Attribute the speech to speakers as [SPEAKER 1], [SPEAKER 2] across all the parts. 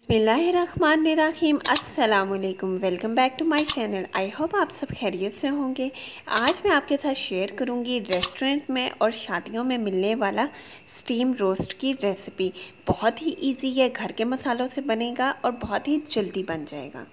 [SPEAKER 1] बिस्मिल्लाहिर्रहमानिर्रहीम। अस्सलामुअलैकुम। Welcome back to my channel. I hope आप सब खैरियत से होंगे। आज मैं आपके साथ शेयर करूंगी रेस्टोरेंट में और शादियों में मिलने वाला स्टीम रोस्ट की रेसिपी। बहुत ही इजी है, घर के मसालों से बनेगा और बहुत ही जल्दी बन जाएगा।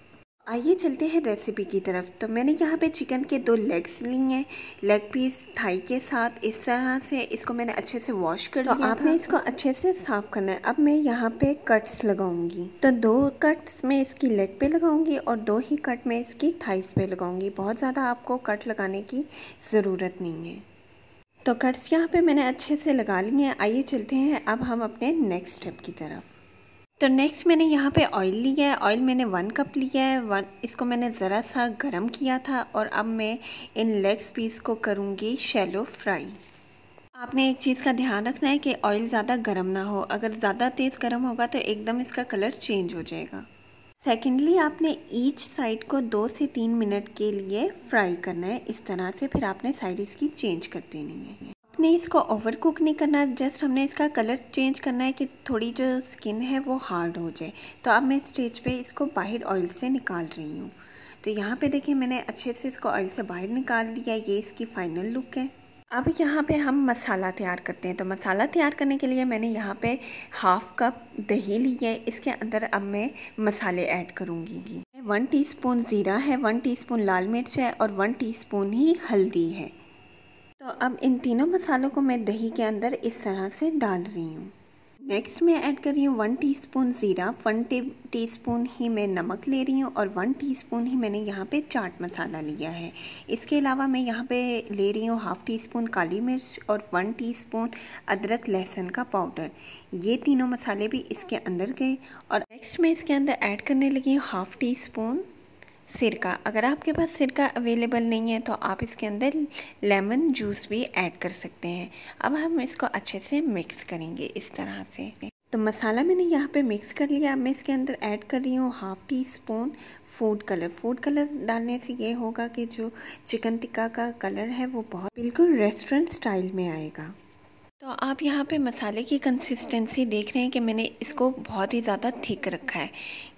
[SPEAKER 1] आइए चलते हैं रेसिपी की तरफ। तो मैंने यहाँ पे चिकन के 2 लेग्स लिए हैं, लेग पीस थाई के साथ। इस तरह से इसको मैंने अच्छे से वॉश कर लिया था। आपने इसको अच्छे से साफ़ करना है। अब मैं यहाँ पे कट्स लगाऊंगी। तो 2 कट्स मैं इसकी लेग पे लगाऊंगी और 2 ही कट मैं इसकी थाइस पे लगाऊंगी। बहुत ज़्यादा आपको कट लगाने की ज़रूरत नहीं है। तो कट्स यहाँ पे मैंने अच्छे से लगा लिए हैं। आइए चलते हैं अब हम अपने नेक्स्ट स्टेप की तरफ। तो नेक्स्ट मैंने यहाँ पे ऑयल लिया है। ऑयल मैंने 1 कप लिया है। इसको मैंने ज़रा सा गरम किया था और अब मैं इन लेग्स पीस को करूँगी शैलो फ्राई। आपने एक चीज़ का ध्यान रखना है कि ऑयल ज़्यादा गर्म ना हो। अगर ज़्यादा तेज़ गर्म होगा तो एकदम इसका कलर चेंज हो जाएगा। सेकेंडली आपने ईच साइड को 2 से 3 मिनट के लिए फ्राई करना है इस तरह से। फिर आपने साइड इसकी चेंज कर देनी है। आपने इसको ओवर कुक नहीं करना, जस्ट हमने इसका कलर चेंज करना है कि थोड़ी जो स्किन है वो हार्ड हो जाए। तो अब मैं स्टेज पे इसको बाहर ऑयल से निकाल रही हूँ। तो यहाँ पे देखिए मैंने अच्छे से इसको ऑयल से बाहर निकाल लिया। ये इसकी फाइनल लुक है। अब यहाँ पे हम मसाला तैयार करते हैं। तो मसाला तैयार करने के लिए मैंने यहाँ पे 1/2 कप दही ली है। इसके अंदर अब मैं मसाले ऐड करूँगी। 1 टीस्पून ज़ीरा है, 1 टीस्पून लाल मिर्च है और 1 टीस्पून ही हल्दी है। तो अब इन तीनों मसालों को मैं दही के अंदर इस तरह से डाल रही हूँ। नेक्स्ट मैं ऐड कर रही हूँ 1 टीस्पून ज़ीरा, 1 टीस्पून ही मैं नमक ले रही हूँ और 1 टीस्पून ही मैंने यहाँ पे चाट मसाला लिया है। इसके अलावा मैं यहाँ पे ले रही हूँ 1/2 टीस्पून काली मिर्च और 1 टीस्पून अदरक लहसुन का पाउडर। ये तीनों मसाले भी इसके अंदर गए। और नेक्स्ट मैं इसके अंदर ऐड करने लगी हूँ 1/2 टीस्पून सिरका। अगर आपके पास सिरका अवेलेबल नहीं है तो आप इसके अंदर लेमन जूस भी ऐड कर सकते हैं। अब हम इसको अच्छे से मिक्स करेंगे इस तरह से। तो मसाला मैंने यहाँ पे मिक्स कर लिया। अब मैं इसके अंदर ऐड कर रही हूँ 1/2 teaspoon food colour. Food colour डालने से ये होगा कि जो चिकन टिक्का का कलर है वो बहुत बिल्कुल रेस्टोरेंट स्टाइल में आएगा। तो आप यहाँ पे मसाले की कंसिस्टेंसी देख रहे हैं कि मैंने इसको बहुत ही ज़्यादा थिक रखा है,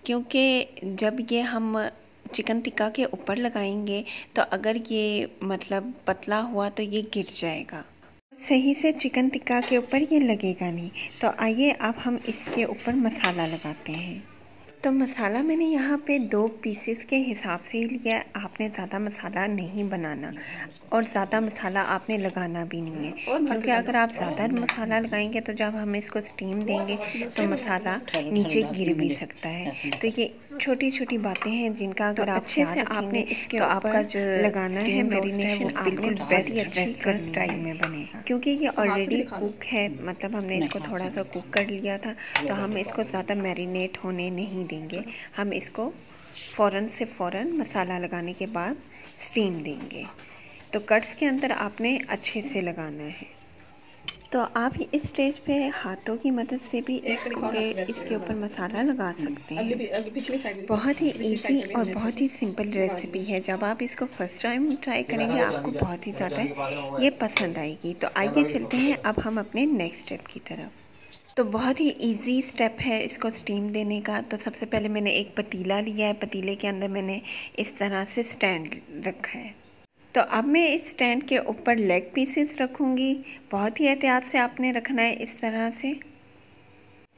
[SPEAKER 1] क्योंकि जब ये हम चिकन टिक्का के ऊपर लगाएंगे तो अगर ये मतलब पतला हुआ तो ये गिर जाएगा, सही से चिकन टिक्का के ऊपर ये लगेगा नहीं। तो आइए अब हम इसके ऊपर मसाला लगाते हैं। तो मसाला मैंने यहाँ पे 2 पीसेस के हिसाब से ही लिया है। आपने ज़्यादा मसाला नहीं बनाना और ज़्यादा मसाला आपने लगाना भी नहीं है, क्योंकि अगर आप ज़्यादा मसाला लगाएंगे तो जब हम इसको स्टीम देंगे तो मसाला नीचे गिर भी सकता है। तो ये छोटी छोटी बातें हैं जिनका अगर आप अच्छे से आपने इसके तो आपका जो लगाना है मैरिनेशन बिल्कुल बेस्ट रेस्टोरेंट स्टाइल में बनेगा, क्योंकि ये ऑलरेडी कुक है। मतलब हमने इसको थोड़ा सा कुक कर लिया था, तो हम इसको ज़्यादा मैरिनेट होने नहीं देंगे। हम इसको फ़ौरन से फ़ौरन मसाला लगाने के बाद स्टीम देंगे। तो कट्स के अंदर आपने अच्छे से लगाना है। तो आप इस स्टेज पे हाथों की मदद से भी इसके ऊपर मसाला लगा सकते हैं। बहुत ही इजी और बहुत ही सिंपल रेसिपी है। जब आप इसको फर्स्ट टाइम ट्राई करेंगे आपको बहुत ही ज़्यादा ये पसंद आएगी। तो आइए चलते हैं अब हम अपने नेक्स्ट स्टेप की तरफ। तो बहुत ही इजी स्टेप है इसको स्टीम देने का। तो सबसे पहले मैंने एक पतीला लिया है। पतीले के अंदर मैंने इस तरह से स्टैंड रखा है। तो अब मैं इस स्टैंड के ऊपर लेग पीसेस रखूँगी। बहुत ही एहतियात से आपने रखना है इस तरह से।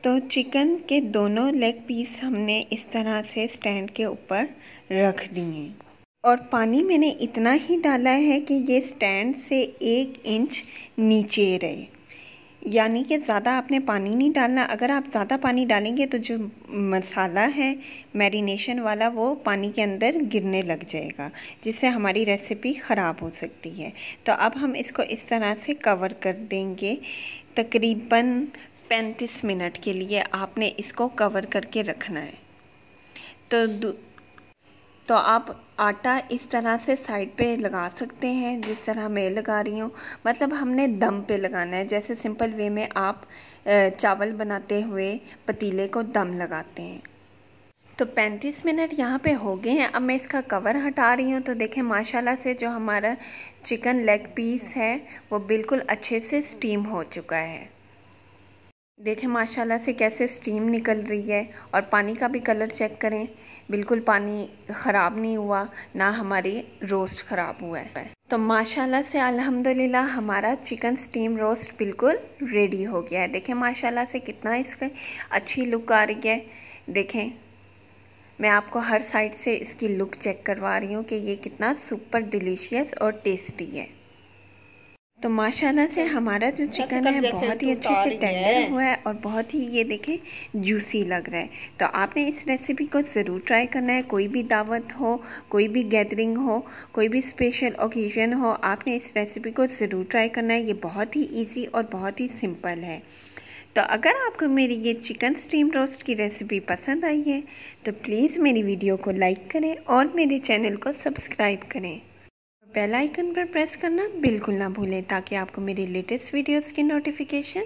[SPEAKER 1] तो चिकन के दोनों लेग पीस हमने इस तरह से स्टैंड के ऊपर रख दिए और पानी मैंने इतना ही डाला है कि ये स्टैंड से 1 इंच नीचे रहे, यानी कि ज़्यादा आपने पानी नहीं डालना। अगर आप ज़्यादा पानी डालेंगे तो जो मसाला है मैरिनेशन वाला वो पानी के अंदर गिरने लग जाएगा, जिससे हमारी रेसिपी ख़राब हो सकती है। तो अब हम इसको इस तरह से कवर कर देंगे। तकरीबन 35 मिनट के लिए आपने इसको कवर करके रखना है। तो आप आटा इस तरह से साइड पे लगा सकते हैं जिस तरह मैं लगा रही हूँ। मतलब हमने दम पे लगाना है, जैसे सिंपल वे में आप चावल बनाते हुए पतीले को दम लगाते हैं। तो 35 मिनट यहाँ पे हो गए हैं। अब मैं इसका कवर हटा रही हूँ। तो देखें माशाल्लाह से जो हमारा चिकन लेग पीस है वो बिल्कुल अच्छे से स्टीम हो चुका है। देखें माशाल्लाह से कैसे स्टीम निकल रही है, और पानी का भी कलर चेक करें, बिल्कुल पानी ख़राब नहीं हुआ, ना हमारी रोस्ट ख़राब हुआ है। तो माशाल्लाह से अल्हम्दुलिल्लाह हमारा चिकन स्टीम रोस्ट बिल्कुल रेडी हो गया है। देखें माशाल्लाह से कितना इसका अच्छी लुक आ रही है। देखें मैं आपको हर साइड से इसकी लुक चेक करवा रही हूँ कि ये कितना सुपर डिलीशियस और टेस्टी है। तो माशाल्लाह से हमारा जो चिकन है बहुत ही अच्छे से टेंडर हुआ है और बहुत ही ये देखें जूसी लग रहा है। तो आपने इस रेसिपी को ज़रूर ट्राई करना है। कोई भी दावत हो, कोई भी गैदरिंग हो, कोई भी स्पेशल ओकेजन हो, आपने इस रेसिपी को ज़रूर ट्राई करना है। ये बहुत ही ईजी और बहुत ही सिंपल है। तो अगर आपको मेरी ये चिकन स्टीम रोस्ट की रेसिपी पसंद आई है तो प्लीज़ मेरी वीडियो को लाइक करें और मेरे चैनल को सब्सक्राइब करें। बेल आइकन पर प्रेस करना बिल्कुल ना भूलें ताकि आपको मेरी लेटेस्ट वीडियोस की नोटिफिकेशन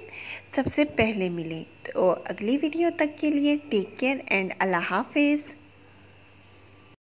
[SPEAKER 1] सबसे पहले मिले। तो अगली वीडियो तक के लिए टेक केयर एंड अल्लाह हाफिज़।